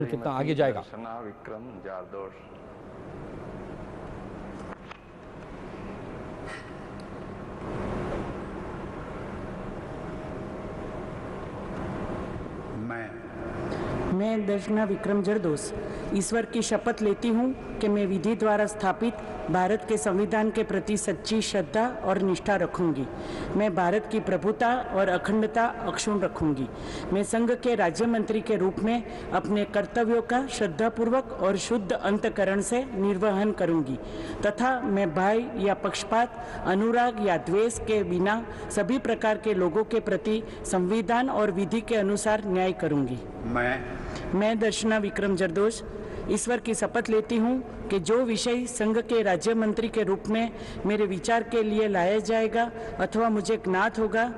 कितना आगे जाएगा। विक्रम जारदोश। मैं दर्शना विक्रम जरदोस ईश्वर की शपथ लेती हूँ कि मैं विधि द्वारा स्थापित भारत के संविधान के प्रति सच्ची श्रद्धा और निष्ठा रखूंगी। मैं भारत की प्रभुता और अखंडता अक्षुण्ण रखूंगी। मैं संघ के राज्य मंत्री के रूप में अपने कर्तव्यों का श्रद्धापूर्वक और शुद्ध अंतःकरण से निर्वहन करूंगी तथा मैं भय या पक्षपात, अनुराग या द्वेष के बिना सभी प्रकार के लोगों के प्रति संविधान और विधि के अनुसार न्याय करूंगी। मैं दर्शना विक्रम जरदोश ईश्वर की शपथ लेती हूँ कि जो विषय संघ के राज्य मंत्री के रूप में मेरे विचार के लिए लाया जाएगा अथवा मुझे ज्ञात होगा,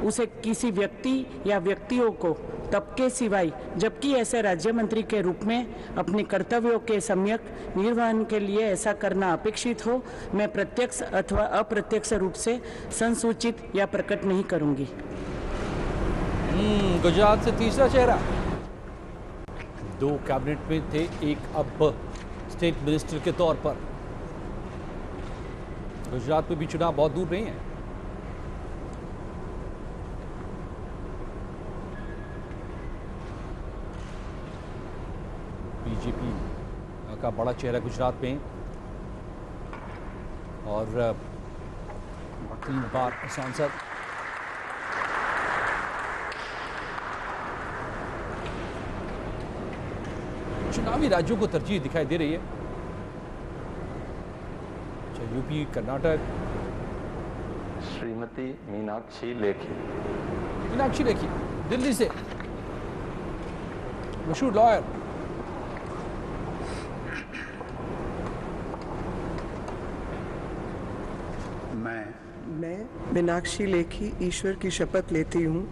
उसे किसी व्यक्ति या व्यक्तियों को तब के सिवाय जबकि ऐसे राज्य मंत्री के रूप में अपने कर्तव्यों के सम्यक निर्वहन के लिए ऐसा करना अपेक्षित हो, मैं प्रत्यक्ष अथवा अप्रत्यक्ष रूप से संसूचित या प्रकट नहीं करूंगी। गुजरात से तीसरा चेहरा, 2 कैबिनेट में थे, एक अब स्टेट मिनिस्टर के तौर पर। गुजरात में भी चुनाव बहुत दूर नहीं है। बीजेपी का बड़ा चेहरा गुजरात में और 3 बार सांसद। चुनावी राज्यों को तरजीह दिखाई दे रही है, चाहे यूपी, कर्नाटक। श्रीमती मीनाक्षी लेखी। मीनाक्षी लेखी दिल्ली से, मशहूर लॉयर। मैं मीनाक्षी लेखी ईश्वर की शपथ लेती हूँ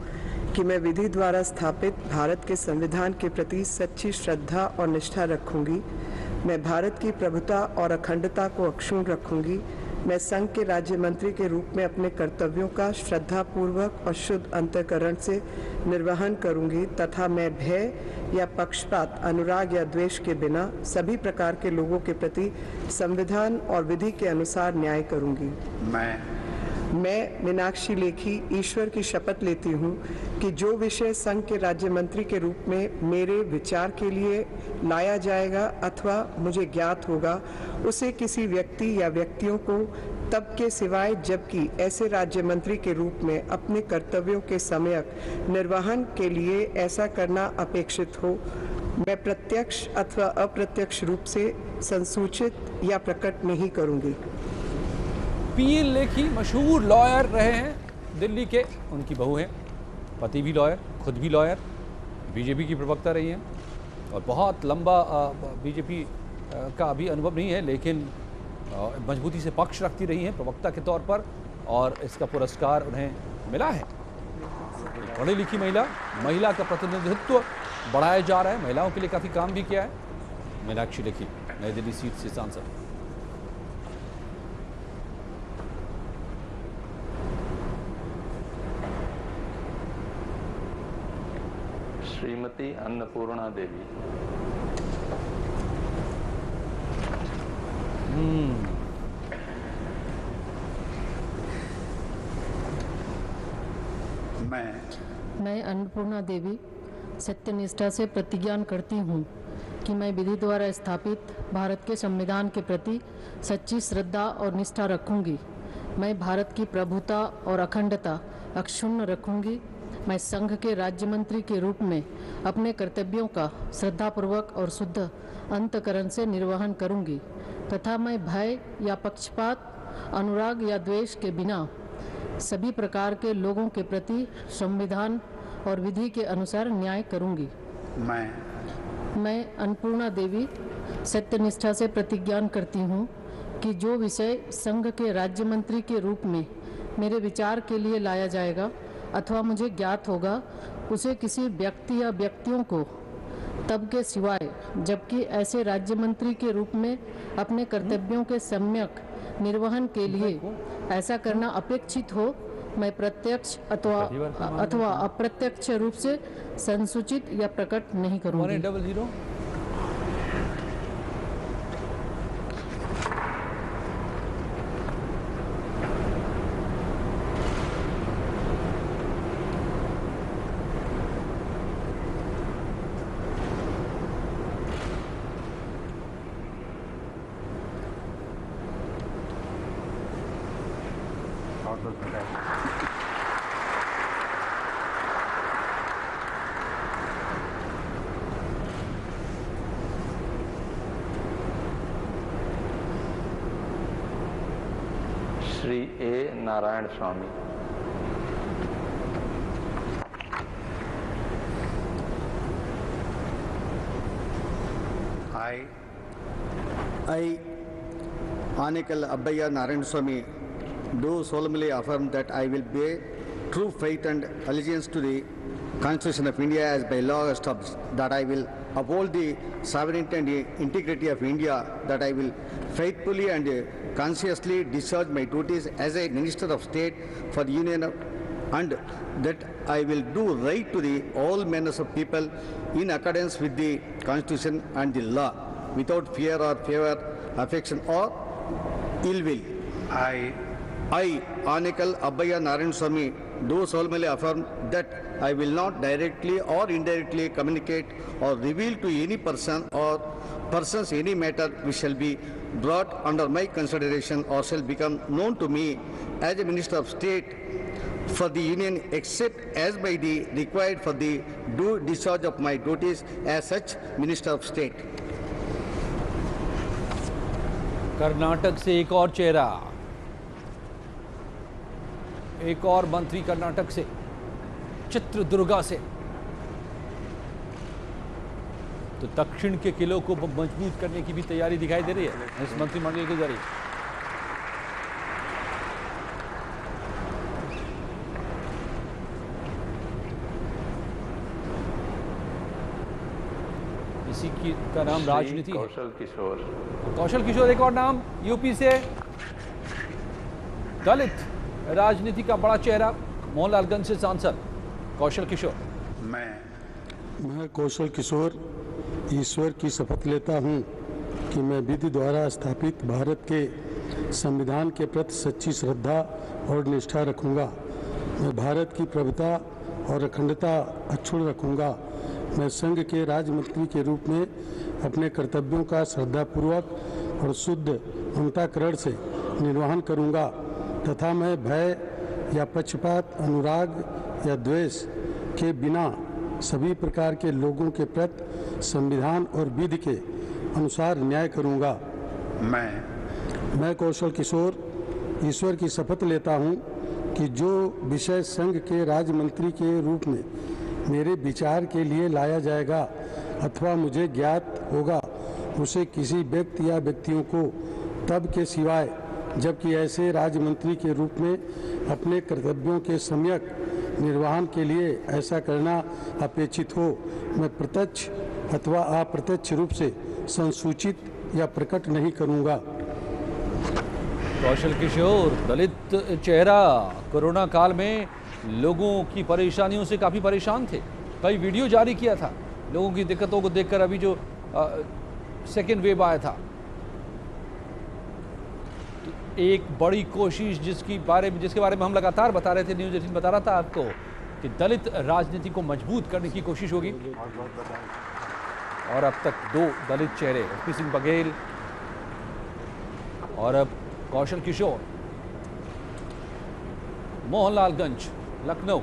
कि मैं विधि द्वारा स्थापित भारत के संविधान के प्रति सच्ची श्रद्धा और निष्ठा रखूंगी। मैं भारत की प्रभुता और अखंडता को अक्षुण्ण रखूंगी। मैं संघ के राज्य मंत्री के रूप में अपने कर्तव्यों का श्रद्धापूर्वक और शुद्ध अंतःकरण से निर्वहन करूंगी तथा मैं भय या पक्षपात, अनुराग या द्वेष के बिना सभी प्रकार के लोगों के प्रति संविधान और विधि के अनुसार न्याय करूंगी। मैं मीनाक्षी लेखी ईश्वर की शपथ लेती हूँ कि जो विषय संघ के राज्य मंत्री के रूप में मेरे विचार के लिए लाया जाएगा अथवा मुझे ज्ञात होगा, उसे किसी व्यक्ति या व्यक्तियों को तब के सिवाय जबकि ऐसे राज्य मंत्री के रूप में अपने कर्तव्यों के सम्यक निर्वहन के लिए ऐसा करना अपेक्षित हो, मैं प्रत्यक्ष अथवा अप्रत्यक्ष रूप से संसूचित या प्रकट नहीं करूँगी। पीएल लेखी मशहूर लॉयर रहे हैं दिल्ली के, उनकी बहू हैं, पति भी लॉयर, खुद भी लॉयर, बीजेपी की प्रवक्ता रही हैं और बहुत लंबा बीजेपी का अभी अनुभव नहीं है, लेकिन मजबूती से पक्ष रखती रही हैं प्रवक्ता के तौर पर और इसका पुरस्कार उन्हें मिला है। पढ़ी लिखी महिला का प्रतिनिधित्व बढ़ाया जा रहा है, महिलाओं के लिए काफ़ी काम भी किया है। मीनाक्षी लेखी नई दिल्ली सीट से सांसद। श्रीमती अन्नपूर्णा देवी। मैं अन्नपूर्णा देवी सत्यनिष्ठा से प्रतिज्ञा करती हूँ कि मैं विधि द्वारा स्थापित भारत के संविधान के प्रति सच्ची श्रद्धा और निष्ठा रखूंगी। मैं भारत की प्रभुता और अखंडता अक्षुण्ण रखूंगी। मैं संघ के राज्य मंत्री के रूप में अपने कर्तव्यों का श्रद्धापूर्वक और शुद्ध अंतःकरण से निर्वहन करूंगी तथा मैं भय या पक्षपात, अनुराग या द्वेष के बिना सभी प्रकार के लोगों के प्रति संविधान और विधि के अनुसार न्याय करूंगी। मैं अन्नपूर्णा देवी सत्यनिष्ठा से प्रतिज्ञा करती हूँ कि जो विषय संघ के राज्य मंत्री के रूप में मेरे विचार के लिए लाया जाएगा अथवा मुझे ज्ञात होगा, उसे किसी व्यक्ति या व्यक्तियों को तब के सिवाय जबकि ऐसे राज्य मंत्री के रूप में अपने कर्तव्यों के सम्यक निर्वहन के लिए ऐसा करना अपेक्षित हो, मैं प्रत्यक्ष अथवा अप्रत्यक्ष रूप से संसूचित या प्रकट नहीं करूंगी। बहुत बहुत बधाई। श्री ए नारायण स्वामी। I, Anekal Abbayya Narayan Swami, do solemnly affirm that I will bear true faith and allegiance to the Constitution of India as by law established, that I will uphold the sovereignty and the integrity of India, that I will faithfully and conscientiously discharge my duties as a Minister of State for the Union of, and that I will do right to the all manners of people in accordance with the Constitution and the law, without fear or favor, affection or ill will. I, Anekal Abbayya Narayan Swami, do solemnly affirm that I will not directly or indirectly communicate or reveal to any person or persons any matter which shall be brought under my consideration or shall become known to me as a Minister of State for the Union, except as by the required for the due discharge of my duties as such Minister of State. Karnataka से एक और चेहरा, एक और मंत्री कर्नाटक से, चित्रदुर्गा से। तो दक्षिण के किलों को मजबूत करने की भी तैयारी दिखाई दे रही है इस मंत्रिमंडल के जरिए। इसी की का नाम राजनीति है। कौशल किशोर। कौशल किशोर एक और नाम, यूपी से दलित राजनीति का बड़ा चेहरा, मोहनलालगंज से सांसद कौशल किशोर। मैं कौशल किशोर ईश्वर की शपथ लेता हूं कि मैं विधि द्वारा स्थापित भारत के संविधान के प्रति सच्ची श्रद्धा और निष्ठा रखूंगा। मैं भारत की प्रभुता और अखंडता अक्षुण्ण रखूंगा। मैं संघ के राज्य मंत्री के रूप में अपने कर्तव्यों का श्रद्धापूर्वक और शुद्ध अंतःकरण से निर्वहन करूंगा तथा मैं भय या पक्षपात, अनुराग या द्वेष के बिना सभी प्रकार के लोगों के प्रति संविधान और विधि के अनुसार न्याय करूंगा। मैं कौशल किशोर ईश्वर की शपथ लेता हूं कि जो विषय संघ के राज्य मंत्री के रूप में मेरे विचार के लिए लाया जाएगा अथवा मुझे ज्ञात होगा, उसे किसी व्यक्ति या व्यक्तियों को तब के सिवाय जबकि ऐसे राज्य मंत्री के रूप में अपने कर्तव्यों के सम्यक निर्वहन के लिए ऐसा करना अपेक्षित हो, मैं प्रत्यक्ष अथवा अप्रत्यक्ष रूप से संसूचित या प्रकट नहीं करूंगा। कौशल किशोर दलित चेहरा, कोरोना काल में लोगों की परेशानियों से काफ़ी परेशान थे। कई वीडियो जारी किया था लोगों की दिक्कतों को देखकर। अभी जो सेकेंड वेव आया था, तो एक बड़ी कोशिश जिसके बारे में हम लगातार बता रहे थे, न्यूज़ 18 बता रहा था आपको कि दलित राजनीति को मजबूत करने की कोशिश होगी। और अब तक 2 दलित चेहरे, एसपी सिंह बघेल और अब कौशल किशोर, मोहनलालगंज, लखनऊ।